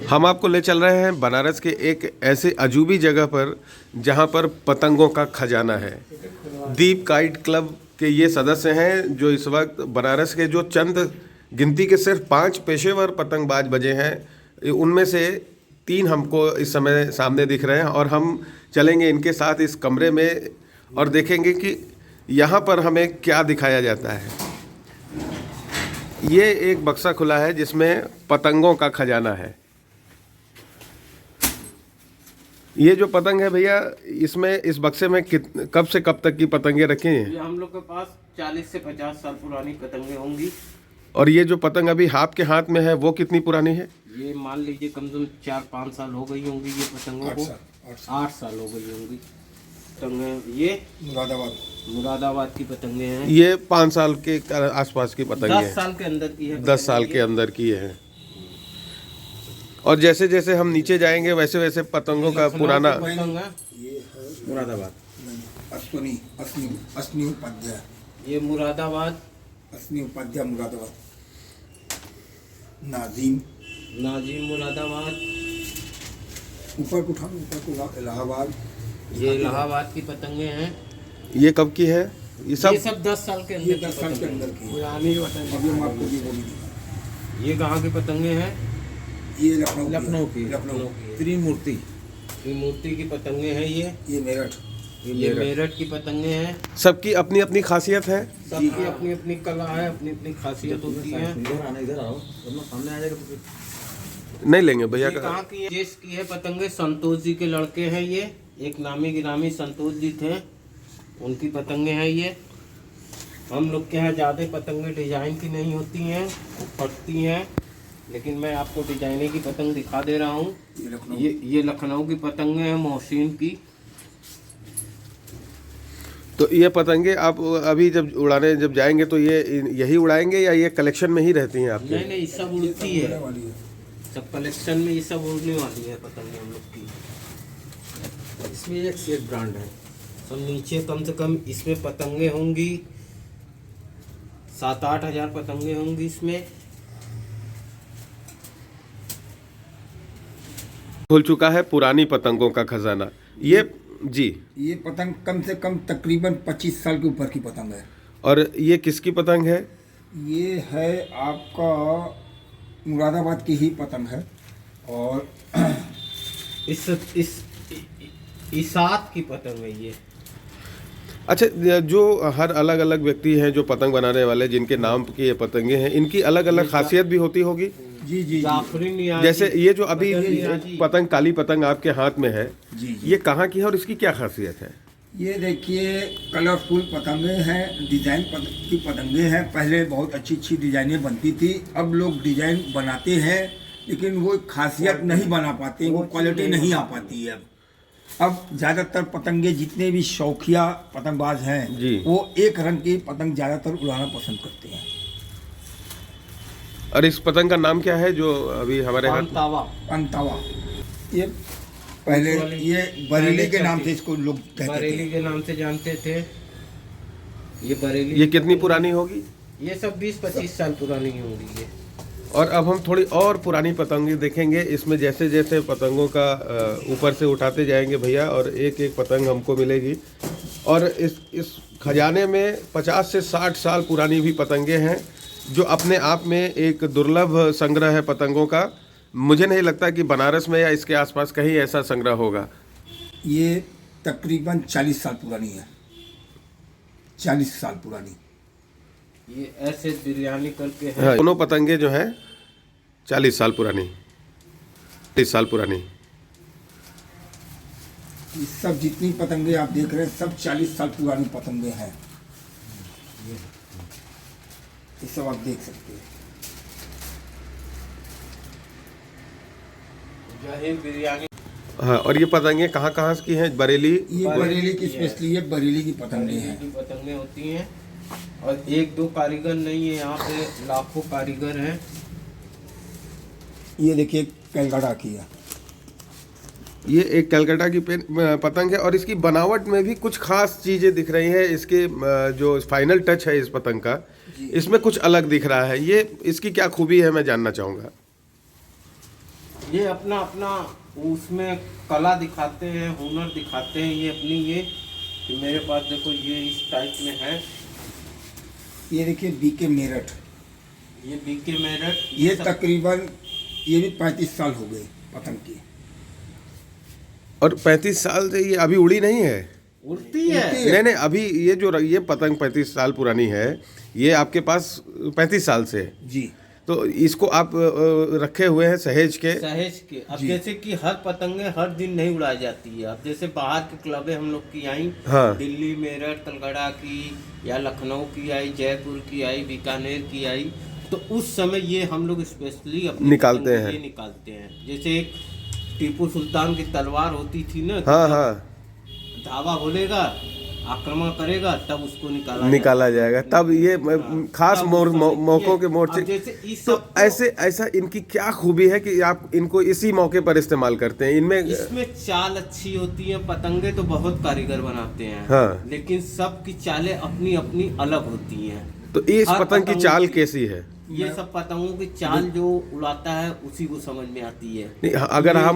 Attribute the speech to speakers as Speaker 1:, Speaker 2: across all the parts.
Speaker 1: हम आपको ले चल रहे हैं बनारस के एक ऐसे अजूबी जगह पर जहां पर पतंगों का खजाना है। दीप काइट क्लब के ये सदस्य हैं जो इस वक्त बनारस के जो चंद गिनती के सिर्फ 5 पेशेवर पतंगबाज बजे हैं, उनमें से 3 हमको इस समय सामने दिख रहे हैं और हम चलेंगे इनके साथ इस कमरे में और देखेंगे कि यहाँ पर हमें क्या दिखाया जाता है। ये एक बक्सा खुला है जिसमें पतंगों का खजाना है। ये जो पतंग है भैया, इसमें इस बक्से में कब से कब तक की पतंगे रखी हैं?
Speaker 2: ये हम लोग के पास 40 से 50 साल पुरानी पतंगे होंगी।
Speaker 1: और ये जो पतंग अभी आपके हाथ में है वो कितनी पुरानी है?
Speaker 2: ये मान लीजिए कम से कम 4-5 साल हो गई होंगी ये पतंगों को। 8 साल हो गई होंगी पतंगे। ये मुरादाबाद की पतंगे हैं।
Speaker 1: ये 5 साल के आसपास की पतंगे हैं।
Speaker 2: 10 साल के अंदर की है।
Speaker 1: 10 साल के अंदर की है। और जैसे जैसे हम नीचे जाएंगे वैसे वैसे पतंगों का पुराना
Speaker 2: पतंग है।
Speaker 3: ये है
Speaker 2: मुरादाबाद।
Speaker 3: असनी उपाध्याय।
Speaker 2: ये मुरादाबाद।
Speaker 3: असनी उपाध्याय मुरादाबाद। नाजीम
Speaker 2: मुरादाबाद।
Speaker 3: ऊपर को उठाओ, ऊपर को इलाहाबाद।
Speaker 2: ये इलाहाबाद की पतंगे हैं।
Speaker 1: ये कब की है? ये सब
Speaker 2: 10 साल के
Speaker 3: ये
Speaker 2: अंदर
Speaker 3: 10 साल के अंदर की है।
Speaker 2: पुरानी पतंग।
Speaker 3: अभी हम आपको ये बोलेंगे।
Speaker 2: ये कहाँ की पतंगे हैं?
Speaker 3: ये
Speaker 2: लखनऊ की।
Speaker 3: लखनऊ
Speaker 2: त्रिमूर्ति की पतंगे हैं।
Speaker 3: ये मेरठ।
Speaker 2: ये मेरठ की पतंगे हैं।
Speaker 1: सबकी अपनी अपनी खासियत है।
Speaker 2: सबकी अपनी अपनी कला है, अपनी अपनी खासियत होती है।
Speaker 3: इधर आओ, सामने आ जाएगा।
Speaker 1: नहीं लेंगे भैया
Speaker 2: ये
Speaker 1: का।
Speaker 2: कहाँ की है? देश की है पतंगे। संतोष जी के लड़के हैं ये। एक नामी गिरामी संतोष जी थे, उनकी पतंगे हैं ये। हम लोग के यहाँ ज़्यादा पतंगे डिजाइन की नहीं होती हैं, फटती हैं, लेकिन मैं आपको डिजाइने की पतंग दिखा दे रहा हूँ। ये लखनऊ की पतंगे हैं, मोहसिन की।
Speaker 1: तो ये पतंगे आप अभी जब उड़ाने जब जाएंगे तो ये यही उड़ाएंगे या ये कलेक्शन में ही रहती हैं आपके?
Speaker 2: नहीं, सब उड़ती है। सब कलेक्शन में ये सब उड़ने वाली है पतंगे हम लोग की। इसमें एक ब्रांड है। सब नीचे कम से कम इसमें पतंगे होंगी 7-8 हज़ार पतंगे होंगी इसमें।
Speaker 1: खुल चुका है पुरानी पतंगों का खजाना। ये
Speaker 3: ये पतंग कम से कम तकरीबन 25 साल के ऊपर की पतंग है।
Speaker 1: और ये किसकी पतंग है?
Speaker 3: ये है आपका मुरादाबाद की ही पतंग है। और
Speaker 2: इसात की पतंग है ये।
Speaker 1: अच्छा, जो हर अलग अलग व्यक्ति हैं जो पतंग बनाने वाले, जिनके नाम की ये पतंगे हैं, इनकी अलग अलग खासियत भी होती होगी।
Speaker 3: जी।
Speaker 2: जाफरी नियाज़ी।
Speaker 1: जैसे ये जो अभी
Speaker 2: नियाज़ी।
Speaker 1: पतंग, काली पतंग आपके हाथ में है,
Speaker 3: जी।
Speaker 1: ये कहाँ की है और इसकी क्या खासियत है?
Speaker 3: ये देखिए कलरफुल पतंगे हैं, डिजाइन की पतंगे हैं। पहले बहुत अच्छी डिजाइनें बनती थी, अब लोग डिजाइन बनाते हैं लेकिन वो खासियत नहीं बना पाते, वो क्वालिटी नहीं आ पाती है। अब ज़्यादातर पतंगे जितने भी शौकिया पतंगबाज हैं
Speaker 1: जी,
Speaker 3: वो एक रंग की पतंग ज़्यादातर उड़ाना पसंद करते हैं।
Speaker 1: और इस पतंग का नाम क्या है जो अभी हमारे हाथ?
Speaker 3: अंतावा। ये पहले ये बरेली के नाम से इसको लोग कहते थे।
Speaker 2: बरेली के नाम से जानते थे। ये बरेली।
Speaker 1: ये कितनी पुरानी होगी?
Speaker 2: ये सब 20-25 साल पुरानी होंगी ये।
Speaker 1: और अब हम थोड़ी और पुरानी पतंगे देखेंगे। इसमें जैसे जैसे पतंगों का ऊपर से उठाते जाएंगे भैया, और एक एक पतंग हमको मिलेगी। और इस खजाने में 50 से 60 साल पुरानी भी पतंगे हैं, जो अपने आप में एक दुर्लभ संग्रह है पतंगों का। मुझे नहीं लगता कि बनारस में या इसके आसपास कहीं ऐसा संग्रह होगा।
Speaker 3: ये तकरीबन 40 साल पुरानी है। 40 साल पुरानी।
Speaker 2: ये ऐसे बिरयानी करके है।
Speaker 1: हाँ, दोनों पतंगे जो हैं 40 साल पुरानी, 30 साल पुरानी।
Speaker 3: ये सब जितनी पतंगे आप देख रहे हैं सब 40 साल पुरानी पतंगे हैं। ये सब आप देख सकते हैं।
Speaker 2: जहीर बिरयानी।
Speaker 1: हाँ, और ये पतंगे कहाँ कहाँ की हैं? बरेली।
Speaker 3: ये बरेली की स्पेशली ये बरेली की पतंगे हैं।
Speaker 2: की पतंगे होती हैं। और 1-2 कारीगर नहीं है, यहाँ पे लाखों कारीगर हैं।
Speaker 3: ये देखिए कलकत्ता की है।
Speaker 1: ये एक कलकत्ता की पतंग है और इसकी बनावट में भी कुछ खास चीज़ें दिख रही हैं। इसके जो फाइनल टच है इस पतंग का, इसमें कुछ अलग दिख रहा है। ये इसकी क्या खूबी है मैं जानना चाहूँगा।
Speaker 2: ये अपना अपना उसमें कला दिखाते हैं, हुनर दिखाते हैं। ये अपनी ये कि मेरे पास देखो ये इस टाइप में है।
Speaker 3: ये देखिए बीके मेरठ,
Speaker 2: ये बीके मेरठ,
Speaker 3: ये
Speaker 2: सब-
Speaker 3: तकरीबन ये भी 35 साल हो गए पतंग की।
Speaker 1: और 35 साल से ये अभी उड़ी नहीं है?
Speaker 2: उड़ती है।
Speaker 3: उड़ती
Speaker 1: नहीं नहीं, अभी ये पतंग 35 साल पुरानी है, ये आपके पास 35 साल से है।
Speaker 3: जी
Speaker 1: तो इसको आप रखे हुए हैं सहेज के?
Speaker 2: सहेज के। अब
Speaker 3: जी।
Speaker 2: जैसे कि हर पतंगे हर दिन नहीं उड़ाई जाती है। अब जैसे बाहर के क्लबें हम लोग की आई,
Speaker 1: हाँ।
Speaker 2: दिल्ली, मेरठ, कलकत्ता की या लखनऊ की आई, जयपुर की आई, बीकानेर की आई, तो उस समय ये हम लोग स्पेशली अपनी
Speaker 1: निकालते
Speaker 2: पतंगे
Speaker 1: हैं।
Speaker 2: ये निकालते हैं। जैसे एक टीपू सुल्तान की तलवार होती थी ना,
Speaker 1: हाँ हाँ,
Speaker 2: धावा बोलेगा, आक्रमण करेगा, तब उसको
Speaker 1: निकाला जाएगा। तब ये खास
Speaker 2: तब उस समय
Speaker 1: मौकों के
Speaker 2: अब
Speaker 1: मोर्चे।
Speaker 2: जैसे इस
Speaker 1: तो
Speaker 2: सब को-
Speaker 1: ऐसा इनकी क्या खूबी है कि आप इनको इसी मौके पर इस्तेमाल करते हैं? इनमें
Speaker 2: इसमें चाल अच्छी होती है। पतंगे तो बहुत कारीगर बनाते हैं,
Speaker 1: हाँ।
Speaker 2: लेकिन सबकी चालें अपनी अपनी अलग होती हैं।
Speaker 1: तो इस
Speaker 2: हर
Speaker 1: पतंग की
Speaker 2: पतंग
Speaker 1: चाल
Speaker 2: की-
Speaker 1: कैसी है?
Speaker 2: ये सब पतंगों की चाल जो उड़ाता है उसी को समझ में आती है।
Speaker 1: नहीं,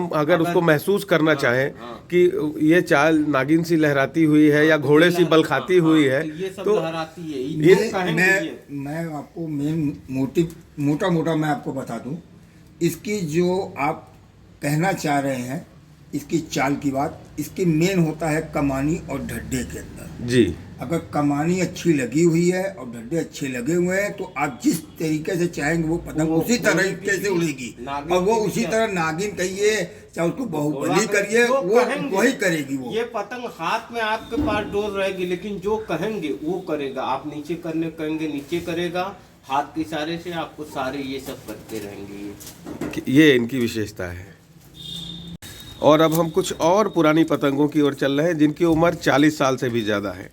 Speaker 1: अगर उसको महसूस करना चाहें
Speaker 2: हाँ।
Speaker 1: कि ये चाल नागिन सी लहराती हुई है या घोड़े सी बल खाती हुई है,
Speaker 2: तो ये सब
Speaker 1: तो
Speaker 2: लहराती है।
Speaker 1: ये
Speaker 2: ये कहेंगे ये।
Speaker 3: मैं आपको मेन मोटिव मोटा मैं आपको बता दूं। इसकी जो आप कहना चाह रहे हैं, इसकी चाल की बात, इसकी मेन होता है कमानी और ढड्डे के अंदर।
Speaker 1: जी,
Speaker 3: अगर कमानी अच्छी लगी हुई है और ढड्डे अच्छे लगे हुए हैं तो आप जिस तरीके से चाहेंगे वो पतंग
Speaker 2: वो
Speaker 3: उसी
Speaker 2: घोड़े
Speaker 3: तरीके
Speaker 2: की
Speaker 3: से उड़ेगी,
Speaker 2: नागिन
Speaker 3: और वो
Speaker 2: की
Speaker 3: उसी
Speaker 2: भी
Speaker 3: तरह नागिन कहिए चाहे उसको बाहुबली
Speaker 2: घोड़ा
Speaker 3: करिए,
Speaker 2: जो
Speaker 3: वो
Speaker 2: कहेंगे,
Speaker 3: वही करेगी। वो
Speaker 2: ये पतंग हाथ में आपके पास डोर रहेगी, लेकिन जो कहेंगे वो करेगा। आप नीचे करने कहेंगे नीचे करेगा, हाथ के इशारे से आपको सारे ये सब करते रहेंगे।
Speaker 1: ये इनकी विशेषता है। और अब हम कुछ और पुरानी पतंगों की ओर चल रहे हैं जिनकी उम्र 40 साल से भी ज़्यादा है।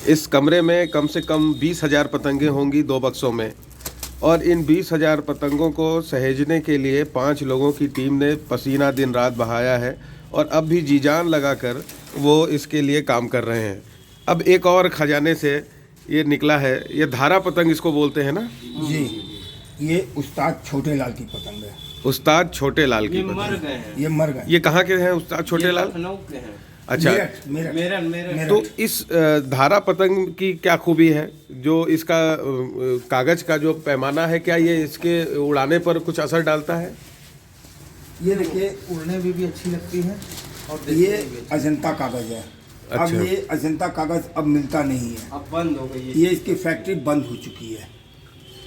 Speaker 1: इस कमरे में कम से कम 20,000 पतंगें होंगी 2 बक्सों में, और इन 20,000 पतंगों को सहेजने के लिए 5 लोगों की टीम ने पसीना दिन रात बहाया है और अब भी जी जान लगाकर वो इसके लिए काम कर रहे हैं। अब एक और खजाने से ये निकला है, ये धारा पतंग इसको बोलते हैं ना?
Speaker 3: जी, ये उस्ताद छोटे लाल की पतंग है।
Speaker 1: उस्ताद छोटे लाल की
Speaker 2: ये मर
Speaker 1: पतंग।
Speaker 2: गए हैं।
Speaker 3: ये मर गए।
Speaker 1: ये कहाँ के हैं उस्ताद छोटे
Speaker 2: ये
Speaker 1: लाल?
Speaker 2: लखनऊ के हैं।
Speaker 1: अच्छा,
Speaker 3: मेरठ मेरठ
Speaker 2: मेरठ मेरठ।
Speaker 1: तो इस धारा पतंग की क्या खूबी है? जो इसका कागज का जो पैमाना है, क्या ये इसके उड़ाने पर कुछ असर डालता है?
Speaker 3: ये देखिए,
Speaker 4: उड़ने में भी अच्छी लगती है और देखने
Speaker 3: ये
Speaker 4: में भी अच्छी।
Speaker 3: अजंता कागज है।
Speaker 1: अच्छा।
Speaker 3: अब ये अजंता कागज अब मिलता नहीं है,
Speaker 2: अब बंद हो गई है।
Speaker 3: ये इसकी फैक्ट्री बंद हो चुकी है।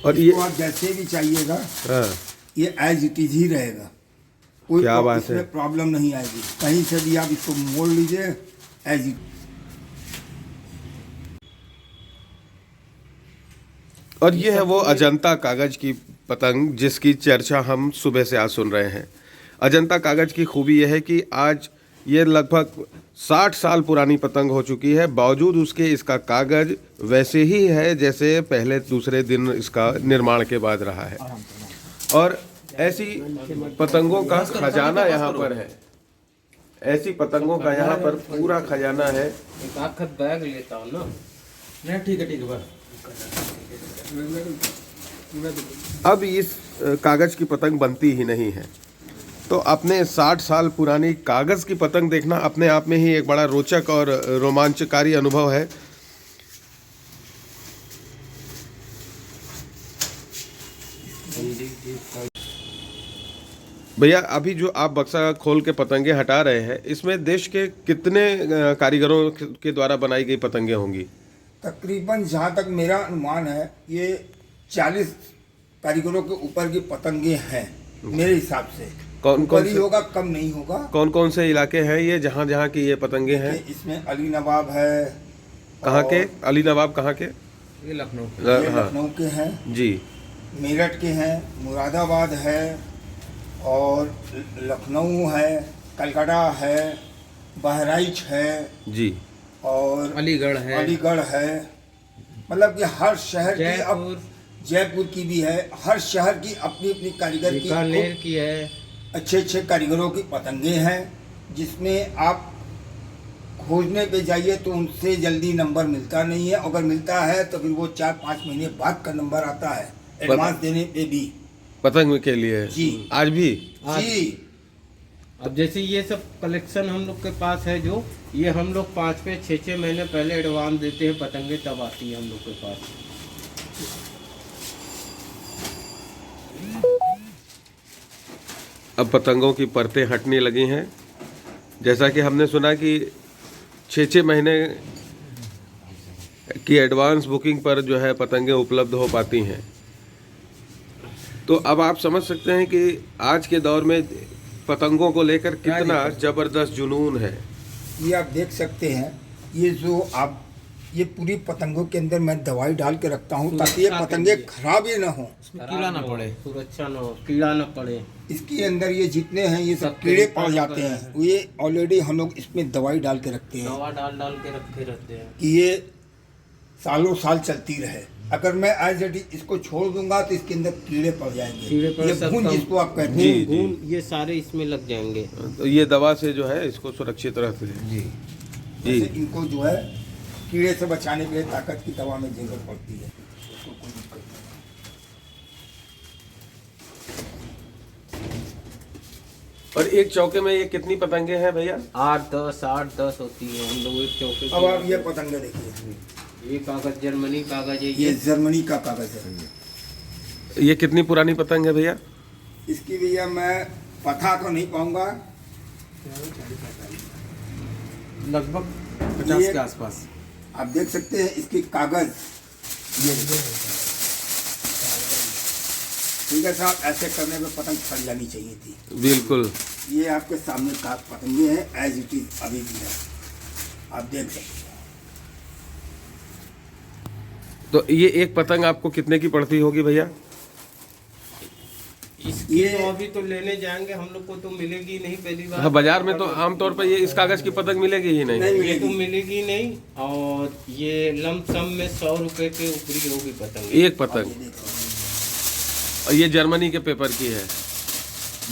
Speaker 1: और ये
Speaker 3: इसको आप जैसे भी चाहिएगा
Speaker 1: हाँ,
Speaker 3: ये एज इट इज ही रहेगा, कोई
Speaker 1: क्या बात
Speaker 3: इसमें
Speaker 1: है।
Speaker 3: प्रॉब्लम नहीं आएगी। कहीं से भी आप इसको मोड़ लीजिए एज इट।
Speaker 1: और ये है वो अजंता कागज की पतंग जिसकी चर्चा हम सुबह से आज सुन रहे हैं। अजंता कागज की खूबी यह है कि आज ये लगभग 60 साल पुरानी पतंग हो चुकी है, बावजूद उसके इसका कागज वैसे ही है जैसे पहले दूसरे दिन इसका निर्माण के बाद रहा है। और ऐसी पतंगों का खजाना यहाँ पर है, ऐसी पतंगों का यहाँ पर पूरा खजाना है।
Speaker 2: एक आखत बैग लेता हूँ ना।
Speaker 4: नहीं ठीक है बस।
Speaker 1: अब इस कागज की पतंग बनती ही नहीं है, तो अपने 60 साल पुरानी कागज की पतंग देखना अपने आप में ही एक बड़ा रोचक और रोमांचकारी अनुभव है। भैया, अभी जो आप बक्सा खोल के पतंगे हटा रहे हैं, इसमें देश के कितने कारीगरों के द्वारा बनाई गई पतंगे होंगी?
Speaker 3: तकरीबन जहाँ तक मेरा अनुमान है ये 40 कारीगरों के ऊपर की पतंगे हैं मेरे हिसाब से।
Speaker 1: कौन
Speaker 3: ऊपर ही
Speaker 1: से
Speaker 3: होगा, कम नहीं होगा।
Speaker 1: कौन कौन से इलाके हैं ये जहाँ जहाँ की ये पतंगे हैं?
Speaker 3: इसमें अली नवाब है।
Speaker 1: कहाँ के?
Speaker 3: और
Speaker 1: अली नवाब कहाँ के?
Speaker 4: ये लखनऊ
Speaker 3: ये
Speaker 1: हाँ
Speaker 3: लखनऊ के हैं,
Speaker 1: जी,
Speaker 3: मेरठ के हैं, मुरादाबाद है, और लखनऊ है, कलकत्ता है, बहराइच है,
Speaker 1: जी,
Speaker 3: और
Speaker 4: अलीगढ़ है।
Speaker 3: अलीगढ़ है। मतलब कि हर शहर की अब
Speaker 2: जयपुर,
Speaker 3: जयपुर की भी है। हर शहर की अपनी अपनी कारीगर की
Speaker 2: बीकानेर की है।
Speaker 3: अच्छे अच्छे कारीगरों की पतंगे हैं, जिसमें आप खोजने पे जाइए तो उनसे जल्दी नंबर मिलता नहीं है। अगर मिलता है तो फिर वो 4-5 महीने बाद का नंबर आता है, एडवांस देने पे भी।
Speaker 1: पतंग के लिए
Speaker 3: जी।
Speaker 1: आज भी?
Speaker 3: जी।
Speaker 2: अब जैसे ये सब कलेक्शन हम लोग के पास है, जो ये हम लोग 5 पे 6 महीने पहले एडवांस देते हैं पतंगे, तब आती है हम लोग के पास।
Speaker 1: अब पतंगों की परतें हटने लगी हैं। जैसा कि हमने सुना कि 6 महीने की एडवांस बुकिंग पर जो है पतंगें उपलब्ध हो पाती हैं। तो अब आप समझ सकते हैं कि आज के दौर में पतंगों को लेकर कितना ज़बरदस्त जुनून है।
Speaker 3: ये आप देख सकते हैं, ये जो आप ये पूरी पतंगों के अंदर मैं दवाई डाल के रखता हूँ ताकि ये पतंगे खराब ही ना हो,
Speaker 4: कीड़ा ना पड़े,
Speaker 2: सुरक्षा ना हो, कीड़ा ना पड़े।
Speaker 3: इसके अंदर ये जितने हैं ये सब कीड़े पड़ जाते हैं। ये ऑलरेडी हम लोग इसमें दवाई डाल के रखते हैं
Speaker 2: दवा डाल डाल के रखे रहते हैं
Speaker 3: कि ये सालों साल चलती रहे। अगर मैं एज इट इज इसको छोड़ दूंगा तो इसके अंदर कीड़े पड़ जाएंगे।
Speaker 2: कीड़े पड़
Speaker 3: ये
Speaker 2: सकता
Speaker 3: भून
Speaker 2: हूँ।
Speaker 3: जिसको आप कहते
Speaker 1: जी,
Speaker 3: हैं,
Speaker 1: जी।
Speaker 2: घून ये सारे इसमें लग जाएंगे।
Speaker 1: तो ये दवा से जो है इसको सुरक्षित रखते हैं।
Speaker 4: जी।
Speaker 1: जी।
Speaker 3: जैसे इनको जो है कीड़े से बचाने के लिए ताकत की दवा में जरूरत पड़ती है। उसको कोई दिक्कत नहीं।
Speaker 1: और एक चौके में ये कितनी पतंगे हैं भैया?
Speaker 2: 8-10 होती है हम लोग एक चौके
Speaker 3: अब आप ये पतंगे देखिए,
Speaker 2: ये कागज जर्मनी कागज है,
Speaker 3: ये जर्मनी का कागज है।
Speaker 1: ये कितनी पुरानी पतंग है भैया?
Speaker 3: इसकी भैया मैं पता तो नहीं पाऊंगा,
Speaker 4: लगभग 50
Speaker 3: ये-
Speaker 4: के आसपास।
Speaker 3: आप देख सकते हैं इसकी कागज ये ठीक है साहब, ऐसे करने में पतंग फट जानी चाहिए थी।
Speaker 1: बिल्कुल।
Speaker 3: ये आपके सामने का पतंगे हैं, एज इट इज अभी भी है, आप देख सकते हैं।
Speaker 1: तो ये एक पतंग आपको कितने की पड़ती होगी भैया?
Speaker 2: इसकी
Speaker 3: ये-
Speaker 2: तो अभी तो लेने जाएंगे हम लोग को तो मिलेगी नहीं पहली बार।
Speaker 1: हाँ, बाजार में तो आमतौर पर ये इस कागज की पतंग मिलेगी ही नहीं।
Speaker 3: नहीं
Speaker 2: ये तो
Speaker 3: मिलेगी।
Speaker 2: मिलेगी नहीं, और ये लमसम में 100 रुपए के ऊपरी होगी पतंग।
Speaker 1: एक पतंग,
Speaker 3: ये देखो।
Speaker 1: और ये जर्मनी के पेपर की है।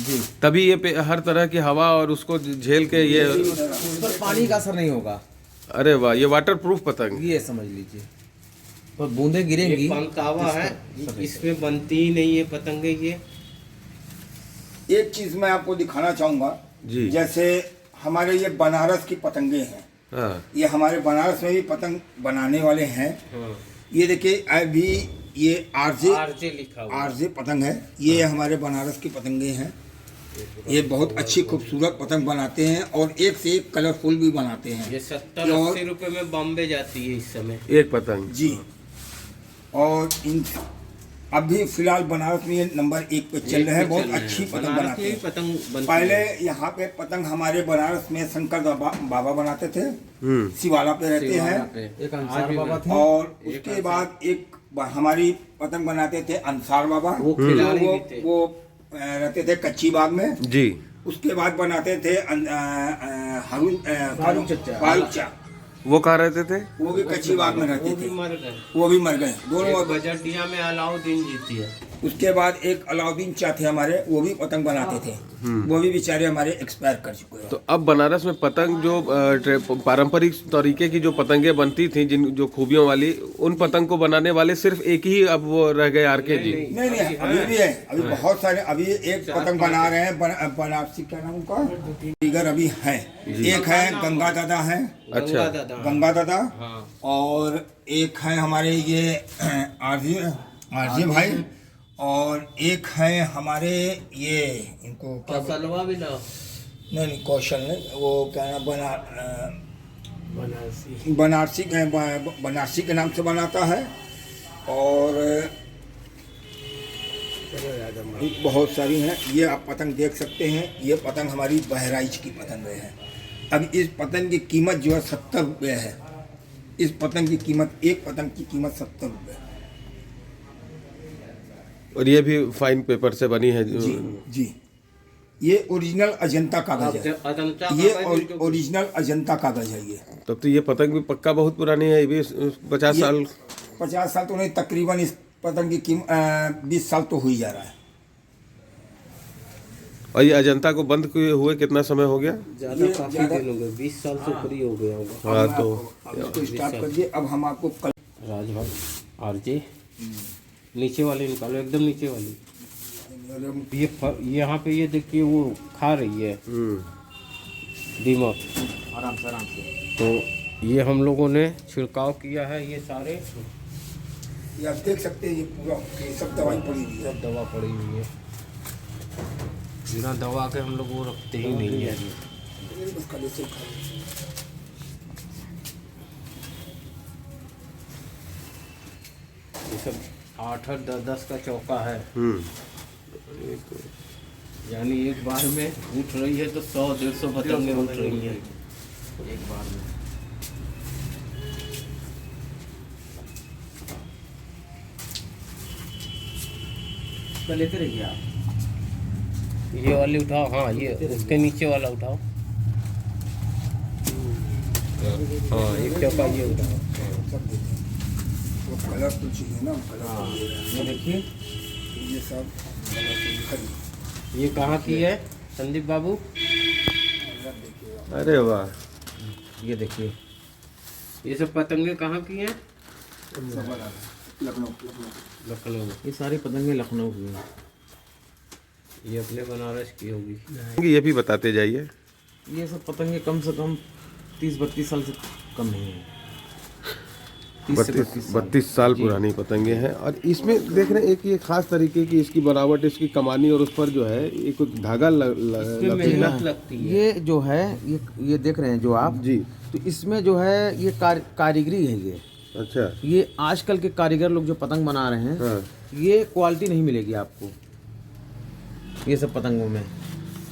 Speaker 4: जी।
Speaker 1: तभी ये हर तरह की हवा और उसको झेल के ये।
Speaker 4: उस पर पानी का असर नहीं होगा,
Speaker 1: अरे वाह, ये वाटर प्रूफ पतंग।
Speaker 4: ये समझ लीजिए। पर बूंदे गिरेंगी।
Speaker 2: एक पंतावा है, इसमें बनती ही नहीं है पतंगे। ये
Speaker 3: एक चीज मैं आपको दिखाना चाहूंगा
Speaker 1: जी।
Speaker 3: जैसे हमारे ये बनारस की पतंगे हैं,
Speaker 1: हाँ।
Speaker 3: ये हमारे बनारस में भी पतंग बनाने वाले हैं।
Speaker 2: हाँ,
Speaker 3: ये देखिए अभी ये
Speaker 2: आरजे लिखा हुआ है।
Speaker 3: आरजे पतंग है, ये हमारे बनारस की पतंगे हैं। ये बहुत अच्छी खूबसूरत पतंग बनाते हैं और एक से एक कलरफुल भी बनाते हैं।
Speaker 2: ये 70-80 रुपए में बॉम्बे जाती है इस समय।
Speaker 1: एक पतंग।
Speaker 3: जी। और इन अभी फिलहाल बनारस में ये नंबर 1 पे चल रहे हैं, बहुत अच्छी पतंग
Speaker 2: बनारस
Speaker 3: बनाते
Speaker 2: में भी
Speaker 3: हैं।
Speaker 2: पतंग बनती
Speaker 3: पहले
Speaker 2: है।
Speaker 3: यहाँ पे पतंग हमारे बनारस में शंकर बाबा बनाते थे, शिवाला पे रहते
Speaker 2: शिवाला
Speaker 3: हैं।
Speaker 2: पे।
Speaker 4: एक
Speaker 2: आज
Speaker 4: अंसार
Speaker 2: भी
Speaker 4: बाबा थे।
Speaker 3: और
Speaker 2: एक
Speaker 3: उसके
Speaker 2: अंसार।
Speaker 3: बाद एक हमारी पतंग बनाते थे अंसार बाबा,
Speaker 2: वो खिलाड़ी भी थे।
Speaker 3: वो रहते थे कच्ची बाग में।
Speaker 1: जी।
Speaker 3: उसके बाद बनाते थे
Speaker 4: फारूक चचा।
Speaker 3: फारूक चा,
Speaker 1: वो कहाँ रहते थे?
Speaker 3: वो भी कच्ची बाग में रहते
Speaker 2: वो भी
Speaker 3: थे,
Speaker 2: मर गए।
Speaker 3: वो भी मर गए दोनों।
Speaker 2: एक बजटिया में अलाउद्दीन जीती है।
Speaker 3: उसके बाद एक अलाउद्दीन चा थे हमारे, वो भी पतंग बनाते थे, वो भी बेचारे हमारे एक्सपायर कर चुके हैं।
Speaker 1: तो अब बनारस में पतंग जो पारंपरिक तरीके की जो पतंगे बनती थी, जिन जो खूबियों वाली, उन पतंग को बनाने वाले सिर्फ एक ही अब वो रह गए, आरके जी।
Speaker 3: नहीं नहीं, अभी भी है, अभी बहुत सारे। अभी एक पतंग बना रहे हैं बनारसी, क्या नाम उनका, दीगर अभी है। एक है गंगा दादा है,
Speaker 1: अच्छा।
Speaker 3: गंगा दादा,
Speaker 2: हाँ।
Speaker 3: और एक है हमारे ये आरजे भाई, और एक है हमारे ये इनको क्या
Speaker 2: सलवा भी ना
Speaker 3: नहीं कौशल नहीं, वो क्या नाम
Speaker 2: बनारसी।
Speaker 3: बनारसी के नाम से बनाता है। और बहुत सारी हैं, ये आप पतंग देख सकते हैं। ये पतंग हमारी बहराइच की पतंग है। अब इस पतंग की कीमत जो है 70 रुपये है। इस पतंग की कीमत, एक पतंग की कीमत 70 रुपये।
Speaker 1: और ये भी फाइन पेपर से बनी है।
Speaker 3: जी जी, ये ओरिजिनल अजंता कागज है। ये ओरिजिनल अजंता कागज है ये।
Speaker 1: तब तो ये पतंग भी पक्का बहुत पुरानी है, ये भी 50 साल।
Speaker 3: 50 साल तो नहीं, तकरीबन इस पतंग की कीमत 20 साल तो हो ही जा रहा है।
Speaker 1: और ये अजंता को बंद हुए कितना समय हो गया?
Speaker 2: ज्यादा काफी दिन हो गए, 20 साल से ऊपर ही हो गया होगा।
Speaker 1: हाँ, तो
Speaker 3: अब इसको स्टार्ट करिए। अब हम आपको
Speaker 2: राजभाग आरजे नीचे वाली निकालो, एकदम नीचे वाली। ये यहाँ पे ये देखिए वो खा रही है दीमक।
Speaker 4: आराम से
Speaker 2: तो ये हम लोगों ने छिड़काव किया है, ये सारे
Speaker 3: ये आप देख सकते हैं, ये पूरा ये सब दवाई पड़ी हुई है।
Speaker 2: सब दवा पड़ी हुई है, बिना दवा के हम लोग वो रखते ही नहीं है।
Speaker 3: बस खाली से खा लो।
Speaker 2: ये सब 8-8, 10-10 का चौका है, यानी एक बार में उठ रही है तो 100-150 पतंगे उठ रही हैं एक बार में।
Speaker 4: लेते रहिए आप।
Speaker 2: ये वाली उठाओ, हाँ ये उसके नीचे वाला उठाओ, हाँ एक चौका ये उठाओ।
Speaker 3: सब देते हैं। वो कलर तो चाहिए ना, कलर
Speaker 2: हाँ
Speaker 3: ये
Speaker 2: ये देखिए,
Speaker 3: सब खरीद।
Speaker 2: ये कहाँ की है संदीप बाबू?
Speaker 1: अरे वाह,
Speaker 2: ये देखिए, ये सब पतंगे कहाँ की हैं?
Speaker 3: लखनऊ।
Speaker 2: लखनऊ।
Speaker 4: ये सारी पतंगे लखनऊ की हैं।
Speaker 2: ये अपने बनारस की होगी।
Speaker 1: ये भी बताते जाइए।
Speaker 4: ये सब पतंगे कम से कम 30-32 साल से कम नहीं है। 30 से
Speaker 1: 32 साल पुरानी पतंगे हैं। और इसमें देख रहे हैं एक ये खास तरीके की इसकी बनावट, इसकी कमानी, और उस पर जो है एक धागा
Speaker 2: इसमें मेहनत लगती है।
Speaker 4: ये जो है ये देख रहे हैं जो आप
Speaker 1: जी।
Speaker 4: तो इसमें जो है ये कारीगरी है। ये
Speaker 1: अच्छा।
Speaker 4: ये आजकल के कारीगर लोग जो पतंग बना रहे हैं,
Speaker 1: हाँ।
Speaker 4: ये क्वालिटी नहीं मिलेगी आपको ये सब पतंगों में।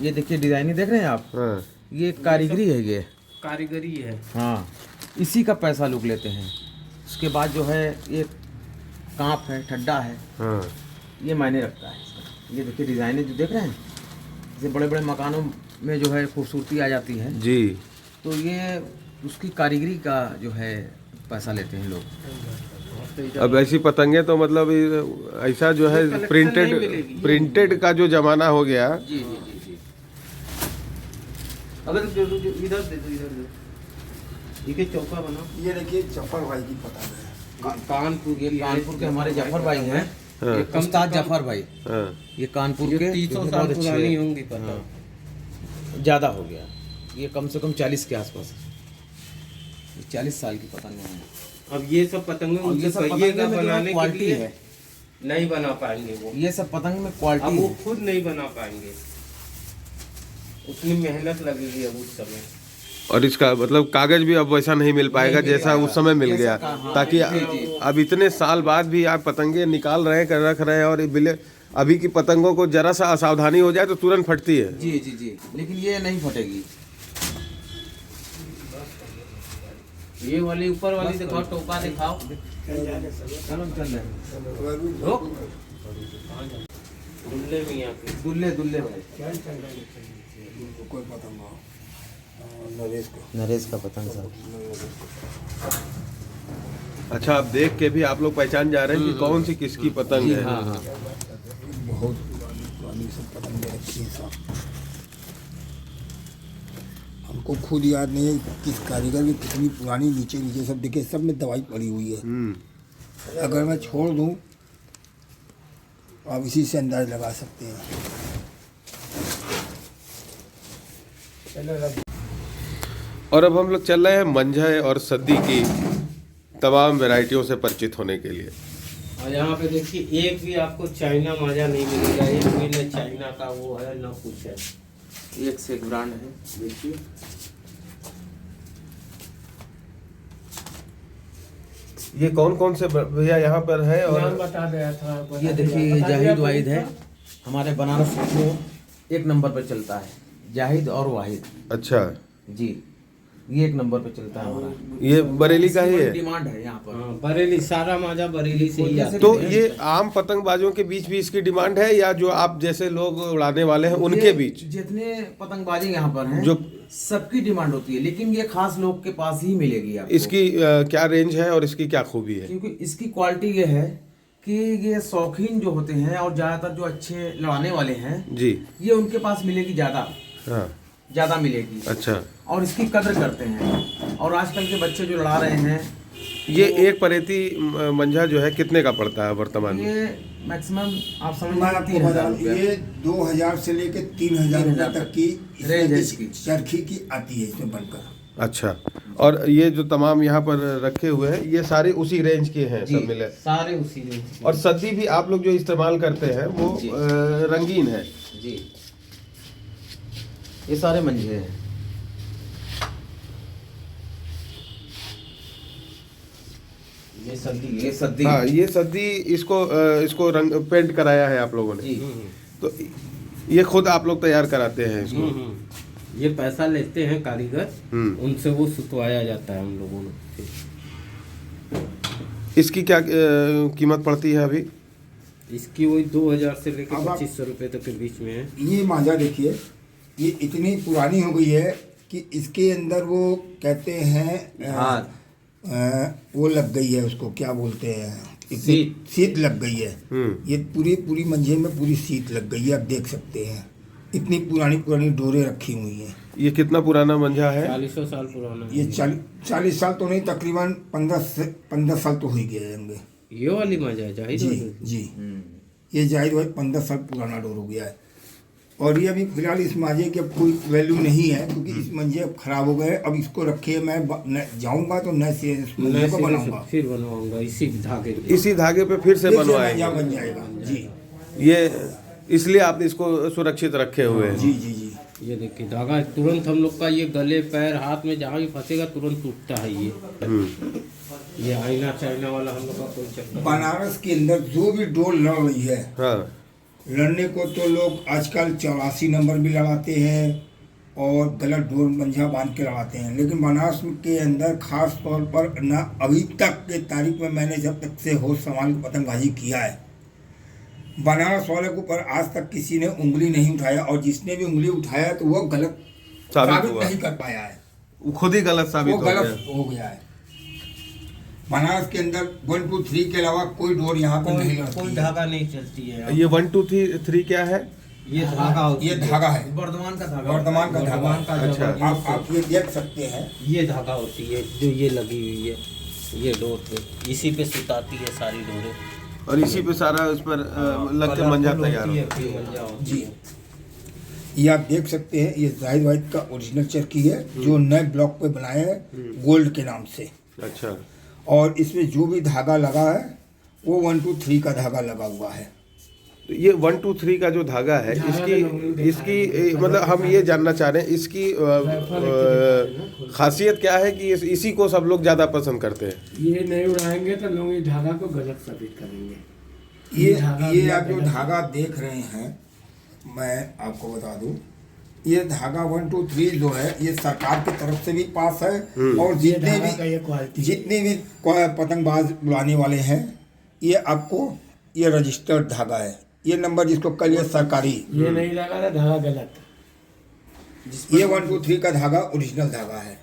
Speaker 4: ये देखिए डिजाइनिंग देख रहे हैं आप,
Speaker 1: हाँ।
Speaker 4: ये कारीगरी है ये।
Speaker 2: कारीगरी है।
Speaker 4: हाँ, इसी का पैसा लोग लेते हैं। उसके बाद जो है ये कांप है, ठड्डा है,
Speaker 1: हाँ।
Speaker 4: ये मायने रखता है इसका। ये देखिए डिजाइनें जो देख रहे हैं, जैसे बड़े बड़े मकानों में जो है खूबसूरती आ जाती है,
Speaker 1: जी।
Speaker 4: तो ये उसकी कारीगरी का जो है पैसा लेते हैं लोग।
Speaker 1: अब ऐसी पतंगे तो मतलब ऐसा जो है प्रिंटेड का जो जमाना हो गया।
Speaker 4: जी जी जी जी। अगर इधर दे दो, इधर दे।
Speaker 2: ये चौका बनाओ।
Speaker 3: ये देखिए जफर भाई की पतंग है।
Speaker 2: कानपुर,
Speaker 4: ये कानपुर के हमारे जाफर भाई हैं,
Speaker 1: हाँ।
Speaker 4: ये उस्ताद जाफर भाई,
Speaker 1: हाँ।
Speaker 4: ये कानपुर के
Speaker 2: 300
Speaker 4: बहुत
Speaker 2: साल
Speaker 4: अच्छे
Speaker 2: पुरानी
Speaker 4: हैं।
Speaker 2: होंगी पता।
Speaker 4: हाँ। ज़्यादा हो गया, ये कम से कम 40 के आसपास, ये 40 साल की पतंग है।
Speaker 2: अब ये सब पतंगे
Speaker 4: और
Speaker 2: उनके
Speaker 4: ये सब
Speaker 2: पहिए
Speaker 4: पतंगे
Speaker 2: का
Speaker 4: में जो है
Speaker 2: बनाने के
Speaker 4: क्वालिटी
Speaker 2: लिए
Speaker 4: है।
Speaker 2: नहीं बना पाएंगे वो।
Speaker 4: ये सब पतंग में
Speaker 2: अब
Speaker 4: क्वालिटी
Speaker 2: वो
Speaker 4: है।
Speaker 2: खुद नहीं बना पाएंगे, उतनी मेहनत लगेगी अब उस समय।
Speaker 1: और इसका मतलब कागज भी अब वैसा नहीं मिल पाएगा जैसा उस समय मिल गया। ताकि अब इतने साल बाद भी आप पतंगे निकाल रहे हैं, कर रख रहे हैं, और अभी की पतंगों को जरा सा असावधानी हो जाए तो तुरंत फटती है।
Speaker 4: जी जी जी, लेकिन ये नहीं फटेगी।
Speaker 2: ये वाली ऊपर वाली दिखाओ, टोपा दिखाओ।
Speaker 4: चलो चल रहे हैं।
Speaker 2: रुक। दुल्ले मियाँ की।
Speaker 4: दुल्ले भाई,
Speaker 3: कोई पतंग हो, नरेश को।
Speaker 4: नरेश का पतंग साहब।
Speaker 1: अच्छा, आप देख के भी आप लोग पहचान जा रहे हैं कि कौन सी किसकी पतंग है।
Speaker 4: हाँ हाँ।
Speaker 3: बहुत पुरानी सब पतंगे रखी हैं सब। हमको खुद याद नहीं है किस कारीगर की कितनी पुरानी, नीचे सब देखिए, सब में दवाई पड़ी हुई है। अगर मैं छोड़ दूं तो आप इसी से अंदाज लगा सकते हैं।
Speaker 1: और अब हम लोग चल रहे हैं मंझे और सद्दी की तमाम वैरायटियों से परिचित होने के लिए।
Speaker 2: और यहाँ पे देखिए एक भी आपको चाइना माजा नहीं मिलेगा, एक भी न चाइना का वो है न कुछ है,
Speaker 4: एक से एक ब्रांड है।
Speaker 2: देखिए
Speaker 1: ये कौन कौन से भैया यहाँ पर है?
Speaker 2: नाम
Speaker 1: और
Speaker 2: बता दिया था।
Speaker 4: ये देखिए, ये जाहिद वाहिद है, हमारे बनारस में 1 नंबर पर चलता है, जाहिद और वाहिद।
Speaker 1: अच्छा,
Speaker 4: जी, ये 1 नंबर पे चलता है हमारा।
Speaker 1: ये बरेली का ही है।
Speaker 4: डिमांड है यहाँ पर।
Speaker 2: हाँ, बरेली, सारा माजा बरेली से ही आता है।
Speaker 1: तो ये आम पतंगबाजों के बीच भी इसकी डिमांड है, या जो आप जैसे लोग उड़ाने वाले हैं उनके
Speaker 4: ये
Speaker 1: बीच?
Speaker 4: जितने पतंगबाजी यहाँ पर हैं,
Speaker 1: जो
Speaker 4: सबकी डिमांड होती है, लेकिन ये खास लोग के पास ही मिलेगी आपको।
Speaker 1: इसकी क्या रेंज है और इसकी क्या खूबी है?
Speaker 4: क्योंकि इसकी क्वालिटी ये है कि ये शौकीन जो होते हैं और ज्यादातर जो अच्छे लड़ाने वाले हैं
Speaker 1: जी।
Speaker 4: ये उनके पास मिलेगी ज्यादा,
Speaker 1: हाँ।
Speaker 4: ज्यादा मिलेगी।
Speaker 1: अच्छा।
Speaker 4: और इसकी कदर करते हैं। और आजकल के बच्चे जो लड़ा रहे हैं
Speaker 1: ये एक परेती मंझा जो है कितने का पड़ता है वर्तमान में?
Speaker 4: ये मैक्सिमम आप समझ
Speaker 3: मैं
Speaker 4: लीजिए
Speaker 3: आपको
Speaker 4: 3000
Speaker 3: बता दूं,
Speaker 4: रुपया।
Speaker 3: ये 2000 से लेके 3000 रुपये तक की
Speaker 4: रेंज है
Speaker 3: इसकी
Speaker 4: इसकी।
Speaker 3: चरखी की आती है इसमें बनकर।
Speaker 1: अच्छा, और ये जो तमाम यहाँ पर रखे हुए हैं ये सारे उसी रेंज के हैं
Speaker 4: जी,
Speaker 1: सब मिले?
Speaker 2: सारे उसी रेंज के।
Speaker 1: और सद्दी भी आप लोग जो इस्तेमाल करते हैं वो
Speaker 4: जी।
Speaker 1: रंगीन है?
Speaker 4: जी, ये सारे मंजे हैं।
Speaker 2: ये सद्दी
Speaker 4: ये सद्दी।
Speaker 1: हाँ, ये सद्दी इसको रंग पेंट कराया है आप लोगों ने?
Speaker 4: जी।
Speaker 1: तो ये खुद आप लोग तैयार कराते हैं इसको?
Speaker 2: ये पैसा लेते हैं कारीगर, उनसे वो सुतवाया जाता है हम लोगों ने।
Speaker 1: इसकी क्या कीमत पड़ती है अभी?
Speaker 2: इसकी वही 2000 से लेकर
Speaker 3: अब आप-
Speaker 2: 2500 रुपये तक के बीच में है।
Speaker 3: ये मांझा देखिए, ये इतनी पुरानी हो गई है कि इसके अंदर वो कहते हैं
Speaker 4: हाँ।
Speaker 3: वो लग गई है, उसको क्या बोलते हैं,
Speaker 2: सीत।
Speaker 3: सीत लग गई है।
Speaker 1: हम्म।
Speaker 3: ये पूरी मंझे में पूरी सीत लग गई है, आप देख सकते हैं। इतनी पुरानी डोरे रखी हुई हैं।
Speaker 1: ये कितना पुराना मंझा है?
Speaker 2: 40 साल पुराना है।
Speaker 3: ये 40 साल तो नहीं, तकरीबन 15 साल तो हो ही गए होंगे।
Speaker 2: ये वाली मजा है जाहिर
Speaker 3: जी
Speaker 2: है।
Speaker 3: जी, ये जाहिर भाई 15 साल पुराना डोर हो गया है। और ये अभी फिलहाल इस मांझे की अब कोई वैल्यू नहीं है, क्योंकि इस मंझे अब खराब हो गए। अब इसको रखे मैं जाऊंगा तो नए से इस मंझे
Speaker 2: मैं
Speaker 3: को
Speaker 2: सिरे से
Speaker 3: बनाऊंगा,
Speaker 2: फिर बनवाऊंगा इसी धागे पे।
Speaker 1: इसी धागे पे फिर से
Speaker 3: फिर से
Speaker 1: बनवाएंगे?
Speaker 3: मंझा बन जाएगा। जी
Speaker 1: ये इसलिए आपने इसको सुरक्षित रखे हुए हैं?
Speaker 3: जी जी जी।
Speaker 2: ये देखिए धागा तुरंत हम लोग का ये गले पैर हाथ में जहाँ भी फंसेगा तुरंत टूटता है ये। ये आईना चाइना वाला हम लोग का कोई चक्कर नहीं।
Speaker 3: बनारस के अंदर जो भी डोर लड़ रही है,
Speaker 1: हाँ।
Speaker 3: लड़ने को तो लोग आजकल 84 नंबर भी लड़ाते हैं और गलत डोर मंझा बांध के लड़ाते हैं, लेकिन बनारस के अंदर खास तौर पर न अभी तक के तारीख में मैंने जब तक से होश संभाल के पतंगबाजी किया है, बनारस वाले के ऊपर आज तक किसी ने उंगली नहीं उठाया, और जिसने भी उंगली उठाया तो वो गलत साबित
Speaker 1: हुआ।
Speaker 3: नहीं कर पाया है,
Speaker 1: वो खुद ही गलत साबित
Speaker 3: वो
Speaker 1: हो
Speaker 3: गलत
Speaker 1: गया।
Speaker 3: हो गया है। बनारस के अंदर 1 2 3 के अलावा कोई डोर यहाँ पर नहीं
Speaker 2: कोई
Speaker 3: लड़ती है।
Speaker 2: धागा नहीं चलती है।
Speaker 1: ये 1 2 3 क्या है?
Speaker 2: ये धागा होती
Speaker 3: ये
Speaker 2: है।
Speaker 3: धागा है,
Speaker 4: वर्धमान का धागा।
Speaker 3: वर्तमान का धागा।
Speaker 2: वर्धमान का
Speaker 1: अच्छा।
Speaker 2: जबरदस्त
Speaker 3: आप ये देख सकते हैं।
Speaker 2: ये धागा होती है जो ये लगी हुई है ये डोर पे, इसी पे सुताती है सारी डोरें।
Speaker 1: और इसी पे सारा उस पर लग के मंझा
Speaker 2: कलरफुल
Speaker 1: तैयार
Speaker 2: होती है,
Speaker 1: होता
Speaker 2: फिर मंझा होती
Speaker 3: जी।
Speaker 2: है।
Speaker 3: ये आप देख सकते हैं, ये जाहिद वाहिद का ओरिजिनल चरखी है जो नए ब्लॉक पे बनाया है गोल्ड के नाम से।
Speaker 1: है। अच्छा,
Speaker 3: और इसमें जो भी धागा लगा है वो 1 2 3 का धागा लगा हुआ है।
Speaker 1: तो ये 1 2 3 का जो धागा है इसकी मतलब हम ये जानना चाह रहे हैं इसकी खासियत क्या है कि इसी को सब लोग ज़्यादा पसंद करते हैं?
Speaker 5: ये नहीं उड़ाएंगे तो लोग इस धागा को गलत साबित करेंगे।
Speaker 3: ये
Speaker 5: धागा
Speaker 3: ये
Speaker 5: भी
Speaker 3: आप जो
Speaker 5: गलत है।
Speaker 3: धागा देख रहे हैं, मैं आपको बता दूं, ये धागा 1 2 3 जो है ये सरकार की तरफ से भी पास है, और
Speaker 5: ये धागा का ये क्वालिटी
Speaker 3: जितने भी पतंगबाज उड़ाने वाले हैं, ये आपको ये रजिस्टर्ड धागा है। ये नंबर जिसको कल ये सरकारी,
Speaker 5: ये नहीं लगा था धागा गलत।
Speaker 3: ये 1 2 3 का धागा ओरिजिनल धागा है।